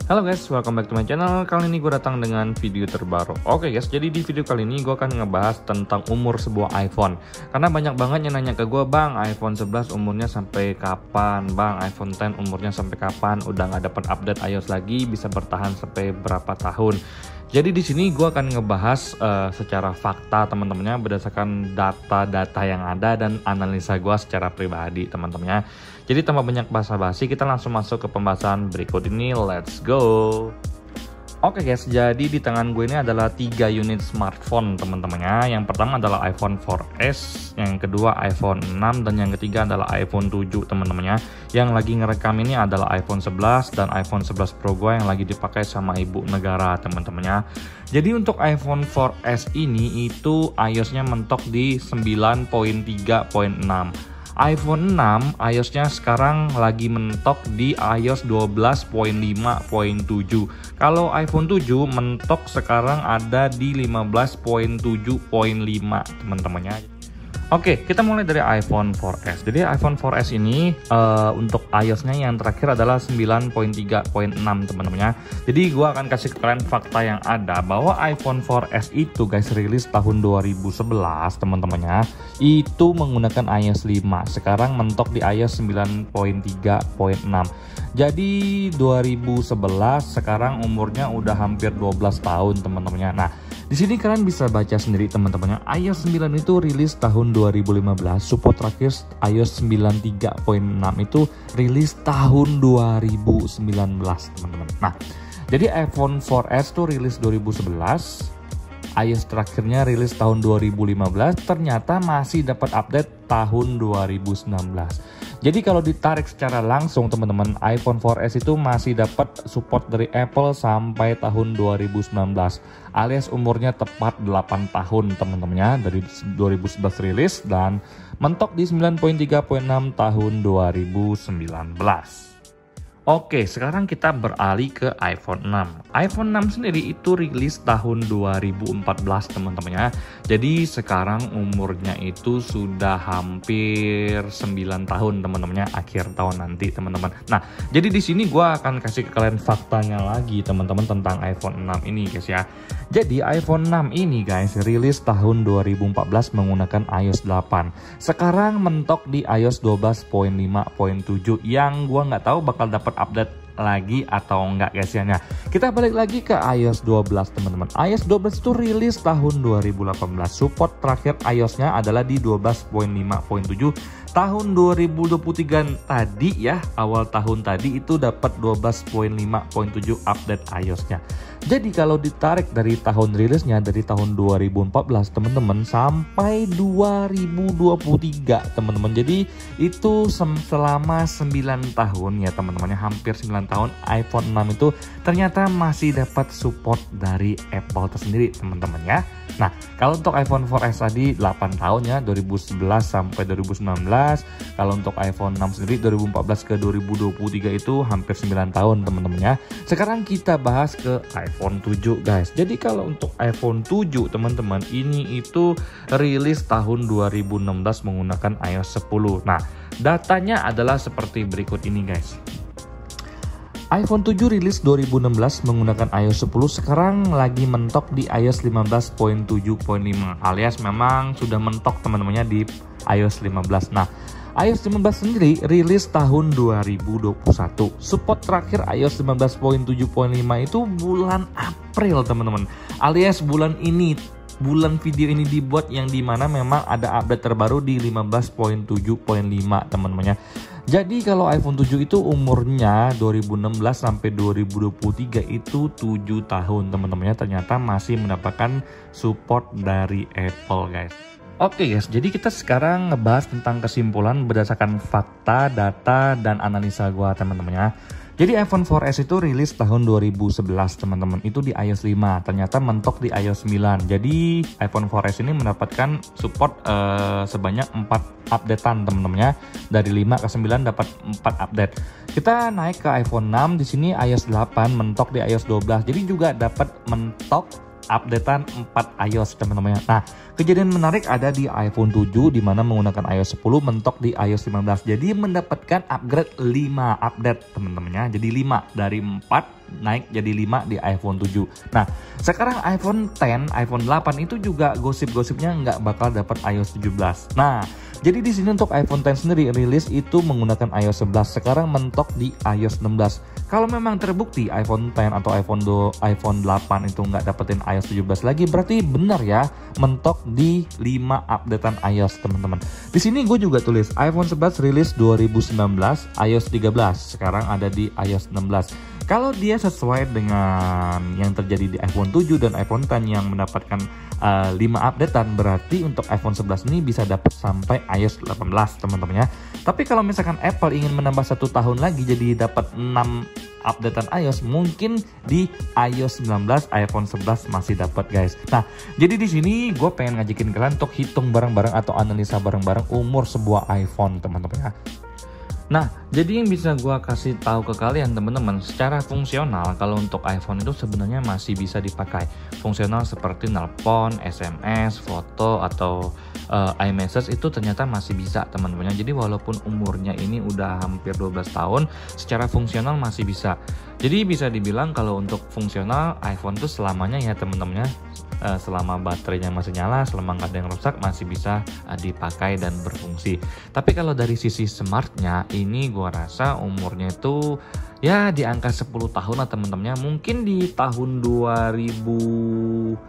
Halo guys, welcome back to my channel. Kali ini gue datang dengan video terbaru. Oke guys, jadi di video kali ini gue akan ngebahas tentang umur sebuah iPhone. Karena banyak banget yang nanya ke gue, bang, iPhone 11 umurnya sampai kapan? Bang, iPhone 10 umurnya sampai kapan? Udah nggak dapat update iOS lagi, bisa bertahan sampai berapa tahun? Jadi di sini gue akan ngebahas secara fakta teman-temannya, berdasarkan data-data yang ada dan analisa gue secara pribadi teman-temannya. Jadi tanpa banyak basa-basi, kita langsung masuk ke pembahasan berikut ini. Let's go. Oke guys, jadi di tangan gue ini adalah 3 unit smartphone teman-temannya. Yang pertama adalah iPhone 4S, yang kedua iPhone 6, dan yang ketiga adalah iPhone 7 teman-temannya. Yang lagi ngerekam ini adalah iPhone 11 dan iPhone 11 Pro gue yang lagi dipakai sama ibu negara teman-temannya. Jadi untuk iPhone 4S ini itu iOS-nya mentok di 9.3.6. iPhone 6 iOS-nya sekarang lagi mentok di iOS 12.5.7. Kalau iPhone 7 mentok sekarang ada di 15.7.5 teman-temannya. Oke, kita mulai dari iPhone 4S. Jadi iPhone 4S ini untuk iOS-nya yang terakhir adalah 9.3.6 teman-temannya. Jadi gua akan kasih ke kalian fakta yang ada bahwa iPhone 4S itu guys rilis tahun 2011 teman-temannya. Itu menggunakan iOS 5. Sekarang mentok di iOS 9.3.6. Jadi 2011 sekarang umurnya udah hampir 12 tahun teman-temannya. Nah, di sini kalian bisa baca sendiri teman-temannya. iOS 9 itu rilis tahun 2015. Support terakhir iOS 9.3.6 itu rilis tahun 2019 teman-teman. Nah, jadi iPhone 4S tuh rilis 2011. iOS terakhirnya rilis tahun 2015, ternyata masih dapat update tahun 2019. Jadi kalau ditarik secara langsung teman-teman, iPhone 4S itu masih dapat support dari Apple sampai tahun 2019, alias umurnya tepat 8 tahun teman-temannya, dari 2011 rilis dan mentok di 9.3.6 tahun 2019. Oke, sekarang kita beralih ke iPhone 6. iPhone 6 sendiri itu rilis tahun 2014 teman-temannya. Jadi sekarang umurnya itu sudah hampir 9 tahun teman-temannya, akhir tahun nanti teman-teman. Nah, jadi di sini gue akan kasih ke kalian faktanya lagi teman-teman tentang iPhone 6 ini guys ya. Jadi iPhone 6 ini guys rilis tahun 2014 menggunakan iOS 8. Sekarang mentok di iOS 12.5.7 yang gue nggak tahu bakal dapat update lagi atau enggak guys ya. Nah, kita balik lagi ke iOS 12 teman-teman. iOS 12 itu rilis tahun 2018. Support terakhir iOS-nya adalah di 12.5.7 tahun 2023 tadi ya, awal tahun tadi itu dapat 12.5.7 update iOS-nya. Jadi kalau ditarik dari tahun rilisnya dari tahun 2014 teman-teman sampai 2023 teman-teman. Jadi itu selama 9 tahun ya teman-teman, hampir 9 tahun iPhone 6 itu ternyata masih dapat support dari Apple tersendiri teman-teman ya. Nah, kalau untuk iPhone 4S tadi 8 tahun ya, 2011 sampai 2019. Kalau untuk iPhone 6 sendiri 2014 ke 2023 itu hampir 9 tahun teman-teman ya. Sekarang kita bahas ke iPhone 7 guys. Jadi kalau untuk iPhone 7 teman-teman ini itu rilis tahun 2016 menggunakan iOS 10. Nah, datanya adalah seperti berikut ini guys. iPhone 7 rilis 2016 menggunakan iOS 10, sekarang lagi mentok di iOS 15.7.5 alias memang sudah mentok teman-temannya di iOS 15. Nah, iOS 15 sendiri rilis tahun 2021. Support terakhir iOS 15.7.5 itu bulan April teman-teman, alias bulan ini. Bulan video ini dibuat yang dimana memang ada update terbaru di 15.7.5 teman-temannya. Jadi kalau iPhone 7 itu umurnya 2016 sampai 2023 itu 7 tahun teman-temannya, ternyata masih mendapatkan support dari Apple guys. Oke guys, jadi kita sekarang ngebahas tentang kesimpulan berdasarkan fakta, data, dan analisa gua teman-temannya. Jadi iPhone 4S itu rilis tahun 2011 teman-teman, itu di iOS 5, ternyata mentok di iOS 9. Jadi iPhone 4S ini mendapatkan support sebanyak 4 updatean teman-temannya, dari 5 ke 9 dapat 4 update. Kita naik ke iPhone 6, di sini iOS 8 mentok di iOS 12, jadi juga dapat mentok updatean 4 iOS teman-teman. Nah, kejadian menarik ada di iPhone 7 di mana menggunakan iOS 10 mentok di iOS 15. Jadi mendapatkan upgrade 5 update teman-teman. Jadi 5 dari 4 naik jadi 5 di iPhone 7. Nah, sekarang iPhone 10, iPhone 8 itu juga gosip-gosipnya nggak bakal dapat iOS 17. Nah, jadi di sini untuk iPhone 10 sendiri rilis itu menggunakan iOS 11, sekarang mentok di iOS 16. Kalau memang terbukti iPhone 10 atau iPhone 8 itu nggak dapetin iOS 17 lagi, berarti benar ya mentok di 5 updatean iOS teman-teman. Di sini gue juga tulis iPhone 11 rilis 2019 iOS 13, sekarang ada di iOS 16. Kalau dia sesuai dengan yang terjadi di iPhone 7 dan iPhone 10 yang mendapatkan 5 updatean, berarti untuk iPhone 11 ini bisa dapat sampai iOS 18 teman-teman ya. Tapi kalau misalkan Apple ingin menambah 1 tahun lagi jadi dapat 6 updatean iOS, mungkin di iOS 19 iPhone 11 masih dapat guys. Nah, jadi di sini gue pengen ngajakin kalian untuk hitung bareng-bareng atau analisa bareng-bareng umur sebuah iPhone teman-teman ya. Nah, jadi yang bisa gue kasih tahu ke kalian teman-teman, secara fungsional kalau untuk iPhone itu sebenarnya masih bisa dipakai. Fungsional seperti nelpon, SMS, foto, atau iMessage itu ternyata masih bisa teman-teman. Jadi walaupun umurnya ini udah hampir 12 tahun, secara fungsional masih bisa. Jadi bisa dibilang kalau untuk fungsional iPhone itu selamanya ya teman-teman, selama baterainya masih nyala, selama nggak ada yang rusak masih bisa dipakai dan berfungsi. Tapi kalau dari sisi smartnya ini gua rasa umurnya itu ya di angka 10 tahun lah teman-temannya. Mungkin di tahun 2021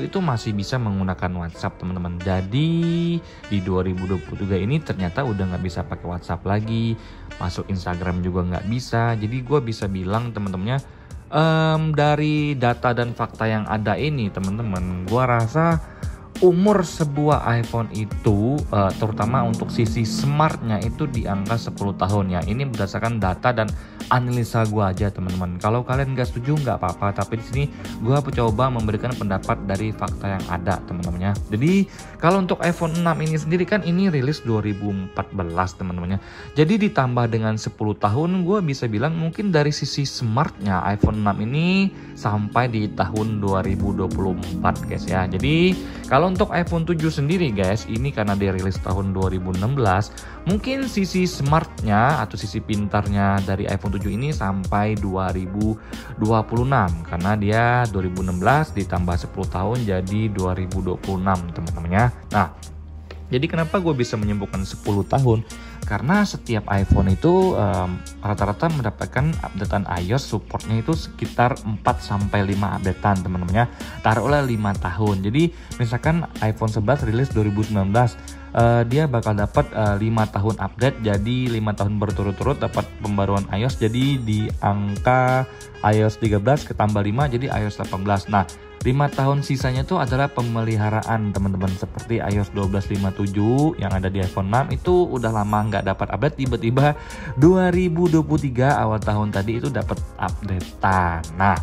itu masih bisa menggunakan WhatsApp teman-teman. Jadi di 2023 ini ternyata udah nggak bisa pakai WhatsApp lagi, masuk Instagram juga nggak bisa. Jadi gua bisa bilang teman-temannya, dari data dan fakta yang ada ini teman-teman, gua rasa umur sebuah iPhone itu terutama untuk sisi smartnya itu di angka 10 tahun ya. Ini berdasarkan data dan analisa gua aja teman-teman. Kalau kalian gak setuju nggak apa-apa, tapi di sini gua coba memberikan pendapat dari fakta yang ada teman-teman ya. Jadi kalau untuk iPhone 6 ini sendiri kan ini rilis 2014 teman-teman ya. Jadi ditambah dengan 10 tahun, gua bisa bilang mungkin dari sisi smartnya iPhone 6 ini sampai di tahun 2024 guys ya. Jadi kalau untuk iPhone 7 sendiri guys, ini karena dia rilis tahun 2016, mungkin sisi smartnya atau sisi pintarnya dari iPhone 7 ini sampai 2026, karena dia 2016 ditambah 10 tahun jadi 2026 teman-teman ya. Nah, jadi kenapa gue bisa menyimpulkan 10 tahun? Karena setiap iPhone itu rata-rata mendapatkan updatean iOS supportnya itu sekitar 4-5 updatean teman-teman ya. Taruhlah 5 tahun. Jadi misalkan iPhone 11 rilis 2019, dia bakal dapat 5 tahun update, jadi 5 tahun berturut-turut dapat pembaruan iOS. Jadi di angka iOS 13 ketambah 5 jadi iOS 18. Nah, 5 tahun sisanya itu adalah pemeliharaan teman-teman, seperti iOS 12.57 yang ada di iPhone 6 itu udah lama nggak dapat update, tiba-tiba 2023 awal tahun tadi itu dapat updatean. Nah,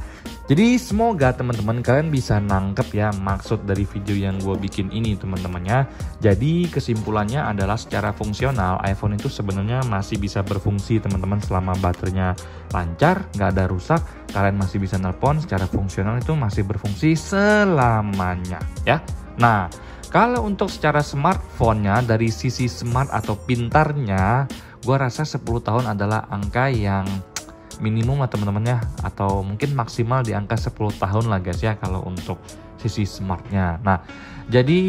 jadi semoga teman-teman kalian bisa nangkep ya maksud dari video yang gue bikin ini teman-teman ya. Jadi kesimpulannya adalah secara fungsional iPhone itu sebenarnya masih bisa berfungsi teman-teman selama baterainya lancar, nggak ada rusak, kalian masih bisa nelpon. Secara fungsional itu masih berfungsi selamanya ya. Nah, kalau untuk secara smartphone-nya dari sisi smart atau pintarnya, gue rasa 10 tahun adalah angka yang minimum lah teman-teman ya, atau mungkin maksimal di angka 10 tahun lah guys ya kalau untuk sisi smartnya. Nah, jadi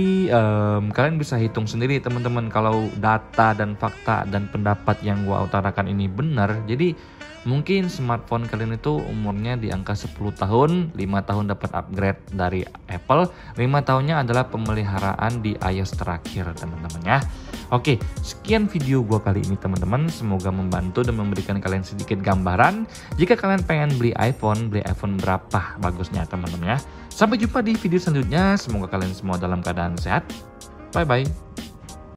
kalian bisa hitung sendiri teman-teman kalau data dan fakta dan pendapat yang gua utarakan ini benar. Jadi mungkin smartphone kalian itu umurnya di angka 10 tahun, 5 tahun dapat upgrade dari Apple, 5 tahunnya adalah pemeliharaan di iOS terakhir teman-teman ya. Oke, sekian video gua kali ini teman-teman, semoga membantu dan memberikan kalian sedikit gambaran. Jika kalian pengen beli iPhone berapa bagusnya teman-teman ya. Sampai jumpa di video selanjutnya, semoga kalian semua dalam keadaan sehat. Bye bye.